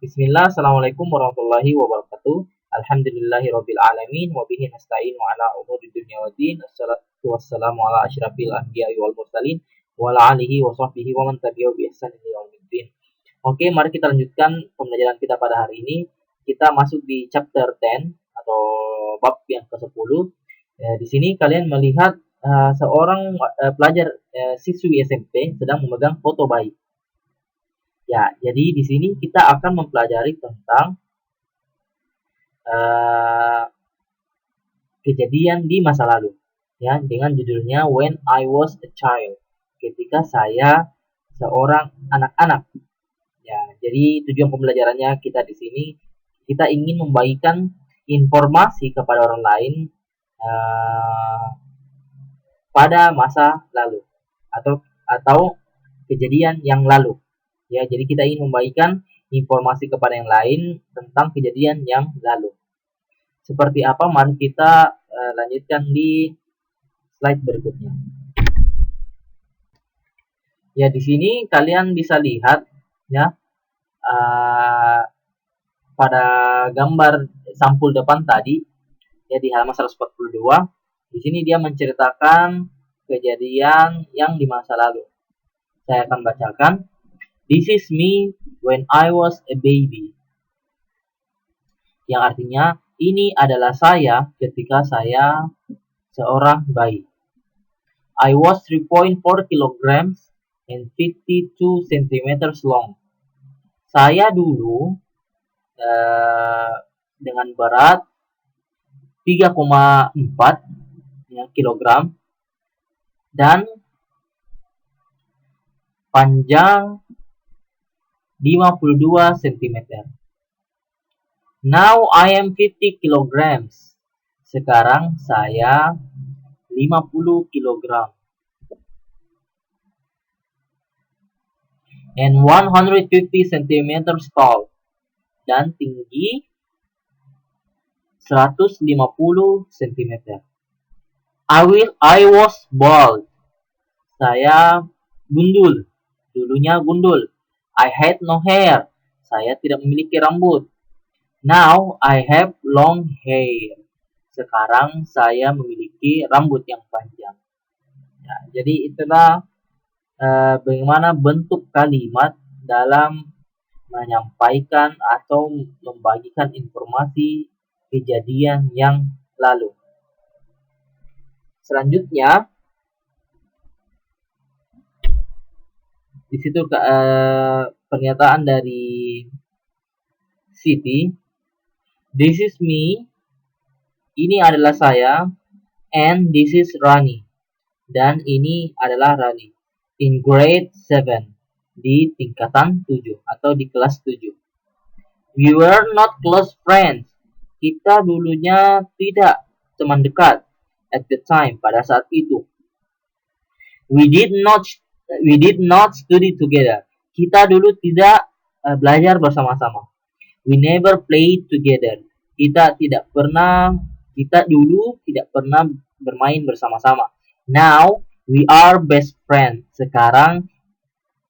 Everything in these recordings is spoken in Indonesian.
Bismillah, Assalamualaikum warahmatullahi wabarakatuh. Alhamdulillahirabbil alamin wa bihi nasta'inu ala umuri dunya waddin. Assalatu wassalamu ala asyrafil anbiya'i wal mursalin wa ala alihi wa sahbihi wa man tabi'ahu bi ihsan ila yaumiddin. Oke, mari kita lanjutkan pembelajaran kita pada hari ini. Kita masuk di chapter 10 atau bab yang ke-10. Di sini kalian melihat seorang pelajar siswi SMP sedang memegang foto bayi. Ya, jadi di sini kita akan mempelajari tentang kejadian di masa lalu, ya, dengan judulnya When I Was a Child, ketika saya seorang anak-anak. Ya, jadi tujuan pembelajarannya kita di sini kita ingin membagikan informasi kepada orang lain pada masa lalu atau kejadian yang lalu. Ya, jadi kita ingin membagikan informasi kepada yang lain tentang kejadian yang lalu. Seperti apa? Mari kita lanjutkan di slide berikutnya. Ya, di sini kalian bisa lihat ya pada gambar sampul depan tadi ya di halaman 142. Di sini dia menceritakan kejadian yang di masa lalu. Saya akan bacakan. This is me when I was a baby. Yang artinya, ini adalah saya ketika saya seorang bayi. I was 3.4 kilograms and 52 centimeters long. Saya dulu dengan berat 3,4 ya, kilogram dan panjang 52 cm. Now I am 50 kilograms. Sekarang saya 50 kilogram. And 150 cm tall. Dan tinggi 150 cm. I was bald. Saya gundul. Dulunya gundul. I had no hair. Saya tidak memiliki rambut. Now I have long hair. Sekarang saya memiliki rambut yang panjang. Ya, jadi itulah bagaimana bentuk kalimat dalam menyampaikan atau membagikan informasi kejadian yang lalu. Selanjutnya, di situ pernyataan dari Siti. This is me. Ini adalah saya. And this is Rani. Dan ini adalah Rani. In grade 7. Di tingkatan 7 atau di kelas 7. We were not close friends. Kita dulunya tidak teman dekat. At the time, pada saat itu. We did not study together. Kita dulu tidak belajar bersama-sama. We never played together. Kita dulu tidak pernah bermain bersama-sama. Now we are best friends. Sekarang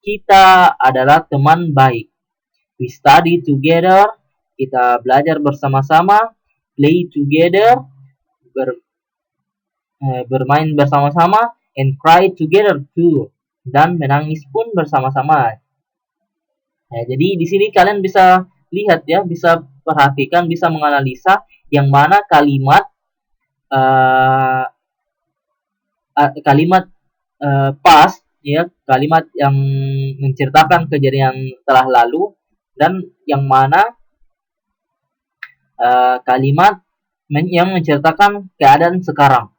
kita adalah teman baik. We study together. Kita belajar bersama-sama. Play together. Bermain bersama-sama. And cry together too. Dan menangis pun bersama-sama. Ya, jadi di sini kalian bisa lihat ya, bisa perhatikan, bisa menganalisa yang mana kalimat past ya, kalimat yang menceritakan kejadian telah lalu, dan yang mana kalimat yang menceritakan keadaan sekarang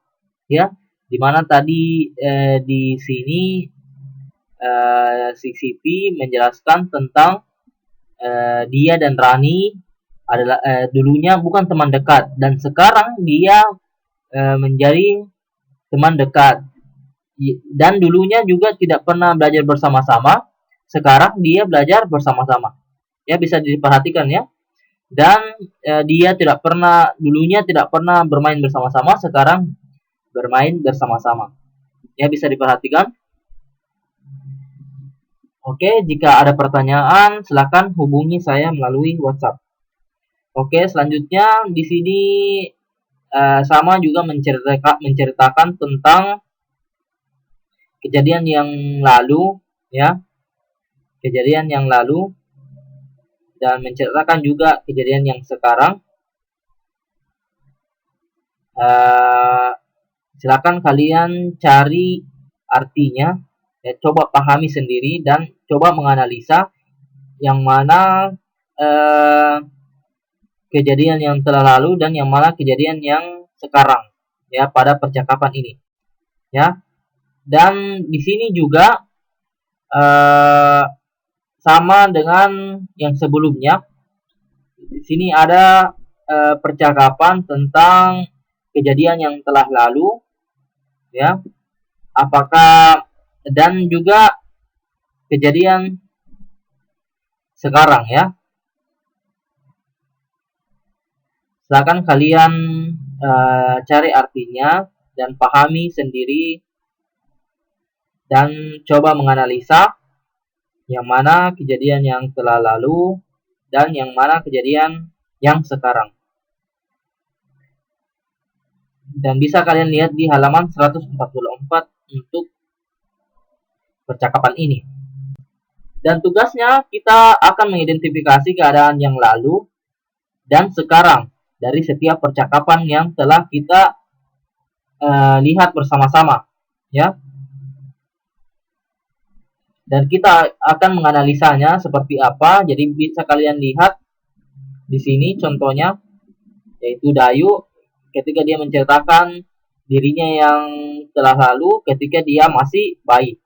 ya, dimana tadi di sini si Siti menjelaskan tentang dia dan Rani adalah dulunya bukan teman dekat dan sekarang dia menjadi teman dekat, dan dulunya juga tidak pernah belajar bersama-sama, sekarang dia belajar bersama-sama ya, bisa diperhatikan ya. Dan dia dulunya tidak pernah bermain bersama-sama, sekarang bermain bersama-sama ya, bisa diperhatikan. Oke, jika ada pertanyaan, silakan hubungi saya melalui WhatsApp. Oke, selanjutnya di sini sama juga menceritakan tentang kejadian yang lalu, ya, kejadian yang lalu, dan menceritakan juga kejadian yang sekarang. Silakan kalian cari artinya, ya, coba pahami sendiri dan coba menganalisa yang mana kejadian yang telah lalu dan yang mana kejadian yang sekarang, ya, pada percakapan ini, ya. Dan di sini juga sama dengan yang sebelumnya. Di sini ada percakapan tentang kejadian yang telah lalu, ya. Apakah dan juga kejadian sekarang, ya. Silakan kalian cari artinya dan pahami sendiri dan coba menganalisa yang mana kejadian yang telah lalu dan yang mana kejadian yang sekarang. Dan bisa kalian lihat di halaman 144 untuk percakapan ini. Dan tugasnya kita akan mengidentifikasi keadaan yang lalu dan sekarang dari setiap percakapan yang telah kita lihat bersama-sama, ya. Dan kita akan menganalisanya seperti apa. Jadi bisa kalian lihat di sini contohnya, yaitu Dayu ketika dia menceritakan dirinya yang telah lalu ketika dia masih bayi,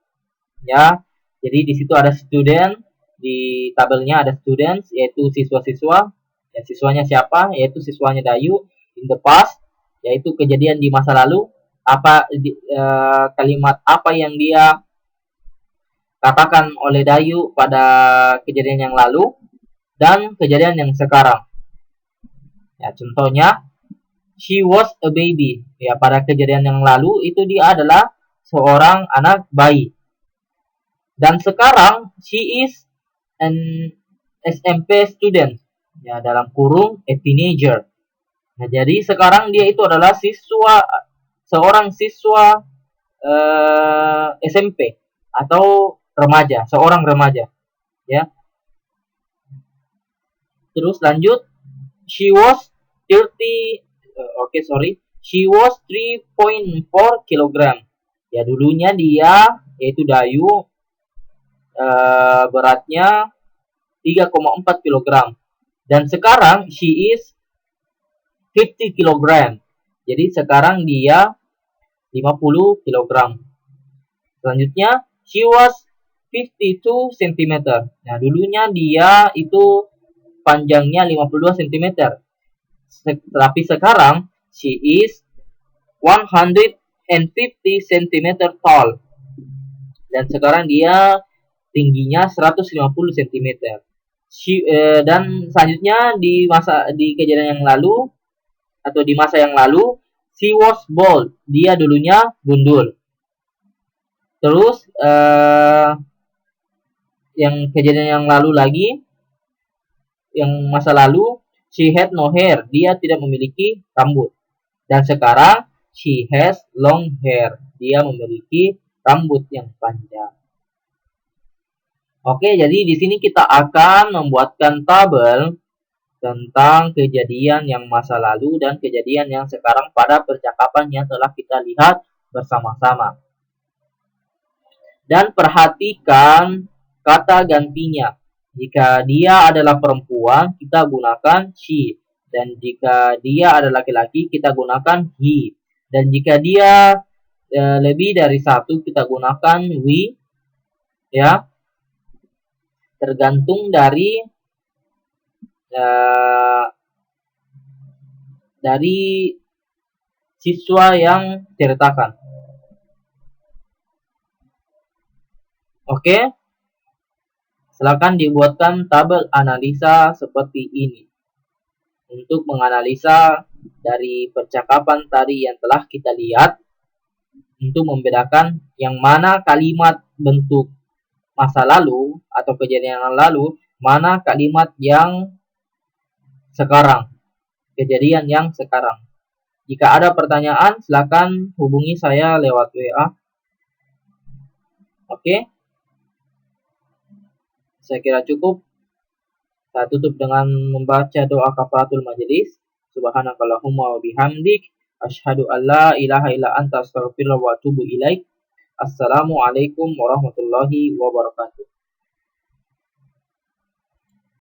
ya. Jadi di situ ada student, di tabelnya ada students, yaitu siswa-siswa. Ya, siswanya siapa? Yaitu siswanya Dayu. In the past, yaitu kejadian di masa lalu. Kalimat apa yang dia katakan oleh Dayu pada kejadian yang lalu dan kejadian yang sekarang. Ya, contohnya, she was a baby. Ya, pada kejadian yang lalu itu dia adalah seorang anak bayi. Dan sekarang she is an SMP student. Ya, dalam kurung a teenager. Nah, jadi sekarang dia itu adalah seorang siswa SMP atau remaja, seorang remaja, ya. Terus lanjut, she was 3.4 kilogram. Ya, dulunya dia yaitu Dayu beratnya 3,4 kilogram. Dan sekarang she is 50 kilogram. Jadi sekarang dia 50 kilogram. Selanjutnya, she was 52 cm. Nah, dulunya dia itu panjangnya 52 cm. Tapi sekarang she is 150 cm tall. Dan sekarang dia tingginya 150 cm. Dan selanjutnya di kejadian yang lalu atau di masa yang lalu, she was bald. Dia dulunya gundul. Terus yang kejadian yang lalu lagi, yang masa lalu, she had no hair. Dia tidak memiliki rambut. Dan sekarang she has long hair. Dia memiliki rambut yang panjang. Oke, jadi di sini kita akan membuatkan tabel tentang kejadian yang masa lalu dan kejadian yang sekarang pada percakapan yang telah kita lihat bersama-sama. Dan perhatikan kata gantinya. Jika dia adalah perempuan, kita gunakan she. Dan jika dia adalah laki-laki, kita gunakan he. Dan jika dia lebih dari satu, kita gunakan we. Ya, tergantung dari siswa yang ceritakan. Oke, silakan dibuatkan tabel analisa seperti ini untuk menganalisa dari percakapan tadi yang telah kita lihat, untuk membedakan yang mana kalimat bentuk masa lalu atau kejadian yang lalu, mana kalimat yang sekarang, kejadian yang sekarang. Jika ada pertanyaan, silakan hubungi saya lewat WA. Oke, saya kira cukup. Saya tutup dengan membaca doa kafaratul majelis. Subhanakallahumma wa bihamdik, asyhadu an la ilaha illa anta, astaghfiruka wa atubu ilaik. Assalamualaikum warahmatullahi wabarakatuh.